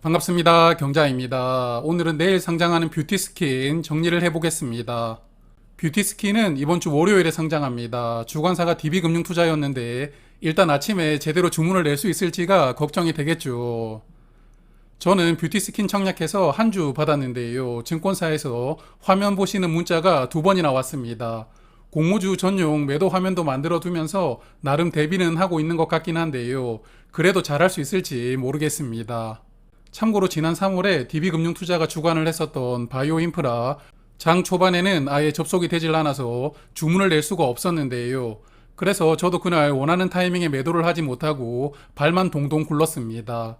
반갑습니다. 경자입니다. 오늘은 내일 상장하는 뷰티스킨 정리를 해보겠습니다. 뷰티스킨은 이번 주 월요일에 상장합니다. 주관사가 DB금융투자였는데 일단 아침에 제대로 주문을 낼 수 있을지가 걱정이 되겠죠. 저는 뷰티스킨 청약해서 한 주 받았는데요. 증권사에서 화면 보시는 문자가 두 번이나 왔습니다. 공모주 전용 매도 화면도 만들어 두면서 나름 대비는 하고 있는 것 같긴 한데요. 그래도 잘할 수 있을지 모르겠습니다. 참고로 지난 3월에 DB금융투자가 주관을 했었던 바이오인프라 장 초반에는 아예 접속이 되질 않아서 주문을 낼 수가 없었는데요. 그래서 저도 그날 원하는 타이밍에 매도를 하지 못하고 발만 동동 굴렀습니다.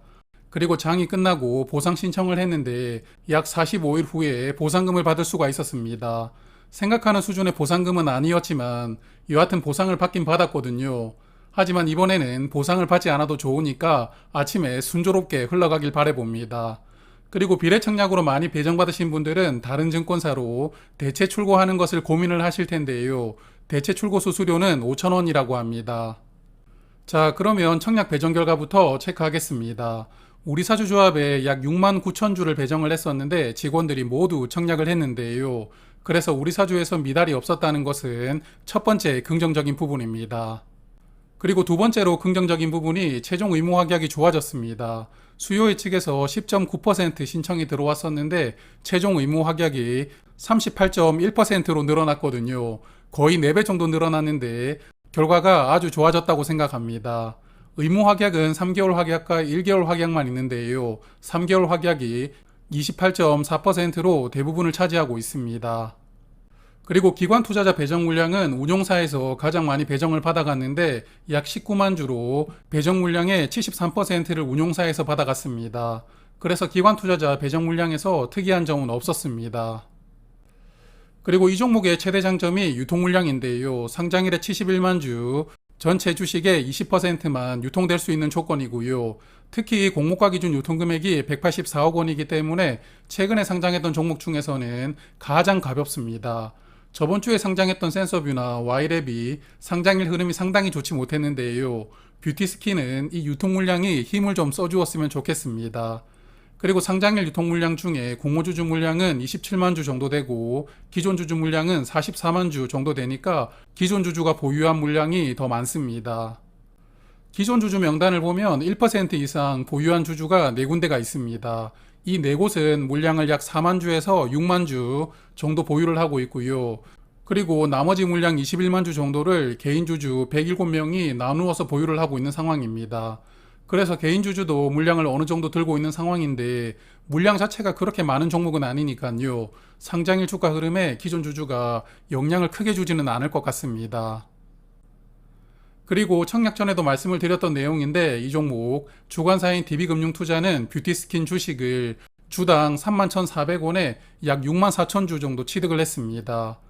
그리고 장이 끝나고 보상 신청을 했는데 약 45일 후에 보상금을 받을 수가 있었습니다. 생각하는 수준의 보상금은 아니었지만 여하튼 보상을 받긴 받았거든요. 하지만 이번에는 보상을 받지 않아도 좋으니까 아침에 순조롭게 흘러가길 바라봅니다. 그리고 비례청약으로 많이 배정받으신 분들은 다른 증권사로 대체 출고하는 것을 고민을 하실 텐데요. 대체 출고 수수료는 5,000원이라고 합니다. 자, 그러면 청약 배정 결과부터 체크하겠습니다. 우리 사주조합에 약 6만 9천 주를 배정을 했었는데 직원들이 모두 청약을 했는데요. 그래서 우리 사주에서 미달이 없었다는 것은 첫 번째 긍정적인 부분입니다. 그리고 두 번째로 긍정적인 부분이 최종 의무 확약이 좋아졌습니다. 수요일 측에서 10.9% 신청이 들어왔었는데 최종 의무 확약이 38.1%로 늘어났거든요. 거의 4배 정도 늘어났는데 결과가 아주 좋아졌다고 생각합니다. 의무 확약은 3개월 확약과 1개월 확약만 있는데요. 3개월 확약이 28.4%로 대부분을 차지하고 있습니다. 그리고 기관 투자자 배정 물량은 운용사에서 가장 많이 배정을 받아갔는데 약 19만 주로 배정 물량의 73%를 운용사에서 받아갔습니다. 그래서 기관 투자자 배정 물량에서 특이한 점은 없었습니다. 그리고 이 종목의 최대 장점이 유통 물량인데요. 상장일에 71만 주, 전체 주식의 20%만 유통될 수 있는 조건이고요. 특히 공모가 기준 유통금액이 184억 원이기 때문에 최근에 상장했던 종목 중에서는 가장 가볍습니다. 저번 주에 상장했던 센서뷰나 와이랩이 상장일 흐름이 상당히 좋지 못했는데요. 뷰티스킨은 이 유통 물량이 힘을 좀 써주었으면 좋겠습니다. 그리고 상장일 유통 물량 중에 공모주주 물량은 27만 주 정도 되고 기존 주주 물량은 44만 주 정도 되니까 기존 주주가 보유한 물량이 더 많습니다. 기존 주주 명단을 보면 1% 이상 보유한 주주가 4군데가 있습니다. 이 4곳은 물량을 약 4만 주에서 6만 주 정도 보유를 하고 있고요. 그리고 나머지 물량 21만 주 정도를 개인 주주 107명이 나누어서 보유를 하고 있는 상황입니다. 그래서 개인 주주도 물량을 어느 정도 들고 있는 상황인데 물량 자체가 그렇게 많은 종목은 아니니까요. 상장일 주가 흐름에 기존 주주가 영향을 크게 주지는 않을 것 같습니다. 그리고 청약 전에도 말씀을 드렸던 내용인데 이 종목 주관사인 DB금융투자는 뷰티스킨 주식을 주당 31,400원에 약 6만 4천 주 정도 취득을 했습니다.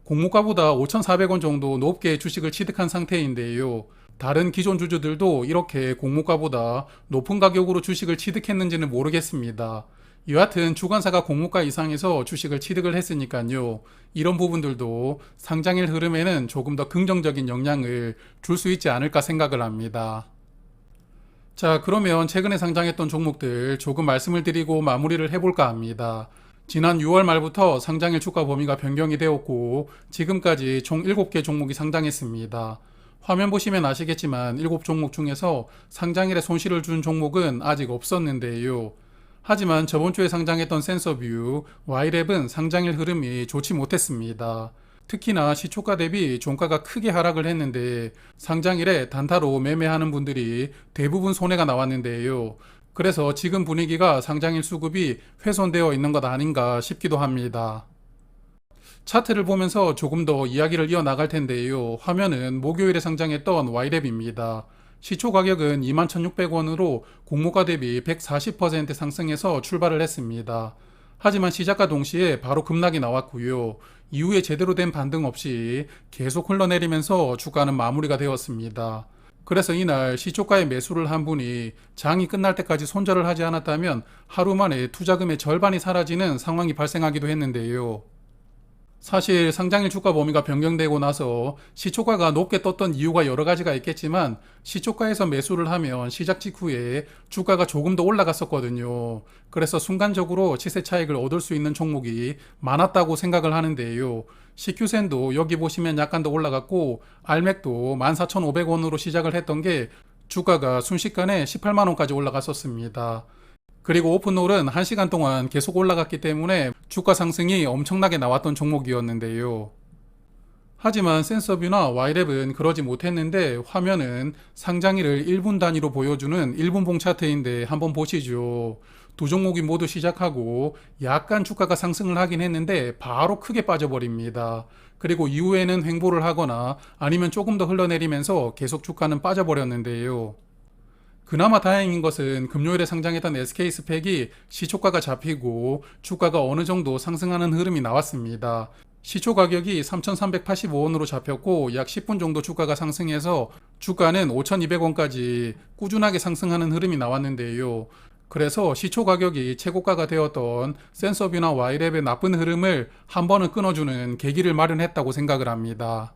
공모가보다 5,400원 정도 높게 주식을 취득한 상태인데요. 다른 기존 주주들도 이렇게 공모가보다 높은 가격으로 주식을 취득했는지는 모르겠습니다. 여하튼 주관사가 공모가 이상에서 주식을 취득을 했으니까요. 이런 부분들도 상장일 흐름에는 조금 더 긍정적인 영향을 줄 수 있지 않을까 생각을 합니다. 자, 그러면 최근에 상장했던 종목들 조금 말씀을 드리고 마무리를 해볼까 합니다. 지난 6월 말부터 상장일 주가 범위가 변경이 되었고 지금까지 총 7개 종목이 상장했습니다. 화면 보시면 아시겠지만 7종목 중에서 상장일에 손실을 준 종목은 아직 없었는데요. 하지만 저번 주에 상장했던 센서뷰, 와이랩은 상장일 흐름이 좋지 못했습니다. 특히나 시초가 대비 종가가 크게 하락을 했는데 상장일에 단타로 매매하는 분들이 대부분 손해가 나왔는데요. 그래서 지금 분위기가 상장일 수급이 훼손되어 있는 것 아닌가 싶기도 합니다. 차트를 보면서 조금 더 이야기를 이어나갈 텐데요. 화면은 목요일에 상장했던 와이랩입니다. 시초 가격은 21,600원으로 공모가 대비 140% 상승해서 출발을 했습니다. 하지만 시작과 동시에 바로 급락이 나왔고요. 이후에 제대로 된 반등 없이 계속 흘러내리면서 주가는 마무리가 되었습니다. 그래서 이날 시초가에 매수를 한 분이 장이 끝날 때까지 손절을 하지 않았다면 하루 만에 투자금의 절반이 사라지는 상황이 발생하기도 했는데요. 사실 상장일 주가 범위가 변경되고 나서 시초가가 높게 떴던 이유가 여러 가지가 있겠지만 시초가에서 매수를 하면 시작 직후에 주가가 조금 더 올라갔었거든요. 그래서 순간적으로 시세 차익을 얻을 수 있는 종목이 많았다고 생각을 하는데요. CQ센도 여기 보시면 약간 더 올라갔고 알맥도 14,500원으로 시작을 했던 게 주가가 순식간에 18만 원까지 올라갔었습니다. 그리고 오픈롤은 1시간 동안 계속 올라갔기 때문에 주가 상승이 엄청나게 나왔던 종목이었는데요. 하지만 센서뷰나 와이랩은 그러지 못했는데 화면은 상장일을 1분 단위로 보여주는 1분 봉 차트인데 한번 보시죠. 두 종목이 모두 시작하고 약간 주가가 상승을 하긴 했는데 바로 크게 빠져버립니다. 그리고 이후에는 횡보를 하거나 아니면 조금 더 흘러내리면서 계속 주가는 빠져버렸는데요. 그나마 다행인 것은 금요일에 상장했던 SK스펙이 시초가가 잡히고 주가가 어느 정도 상승하는 흐름이 나왔습니다. 시초 가격이 3,385원으로 잡혔고 약 10분 정도 주가가 상승해서 주가는 5,200원까지 꾸준하게 상승하는 흐름이 나왔는데요. 그래서 시초 가격이 최고가가 되었던 센서뷰나 와이랩의 나쁜 흐름을 한 번은 끊어주는 계기를 마련했다고 생각을 합니다.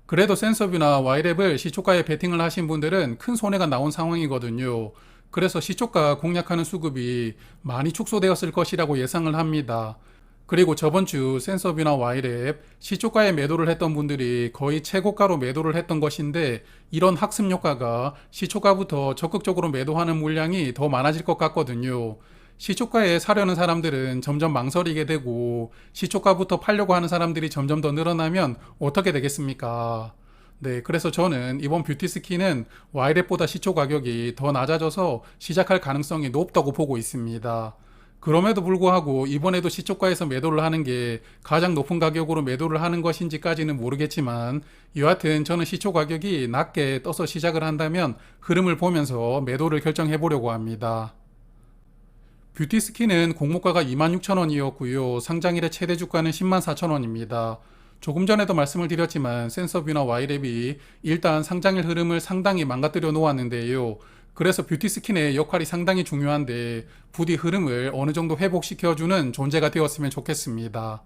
그래도 센서뷰나 와이랩을 시초가에 베팅을 하신 분들은 큰 손해가 나온 상황이거든요. 그래서 시초가 공략하는 수급이 많이 축소되었을 것이라고 예상을 합니다. 그리고 저번 주 센서뷰나 와이랩 시초가에 매도를 했던 분들이 거의 최고가로 매도를 했던 것인데 이런 학습 효과가 시초가부터 적극적으로 매도하는 물량이 더 많아질 것 같거든요. 시초가에 사려는 사람들은 점점 망설이게 되고 시초가부터 팔려고 하는 사람들이 점점 더 늘어나면 어떻게 되겠습니까? 네, 그래서 저는 이번 뷰티스킨은 와이랩보다 시초 가격이 더 낮아져서 시작할 가능성이 높다고 보고 있습니다. 그럼에도 불구하고 이번에도 시초가에서 매도를 하는 게 가장 높은 가격으로 매도를 하는 것인지까지는 모르겠지만 여하튼 저는 시초 가격이 낮게 떠서 시작을 한다면 흐름을 보면서 매도를 결정해 보려고 합니다. 뷰티스킨은 공모가가 26,000원이었고요. 상장일의 최대 주가는 104,000원입니다. 조금 전에도 말씀을 드렸지만 센서뷰나 와이랩이 일단 상장일 흐름을 상당히 망가뜨려 놓았는데요. 그래서 뷰티스킨의 역할이 상당히 중요한데 부디 흐름을 어느 정도 회복시켜주는 존재가 되었으면 좋겠습니다.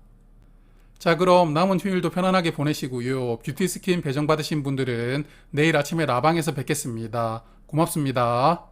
자, 그럼 남은 휴일도 편안하게 보내시고요. 뷰티스킨 배정받으신 분들은 내일 아침에 라방에서 뵙겠습니다. 고맙습니다.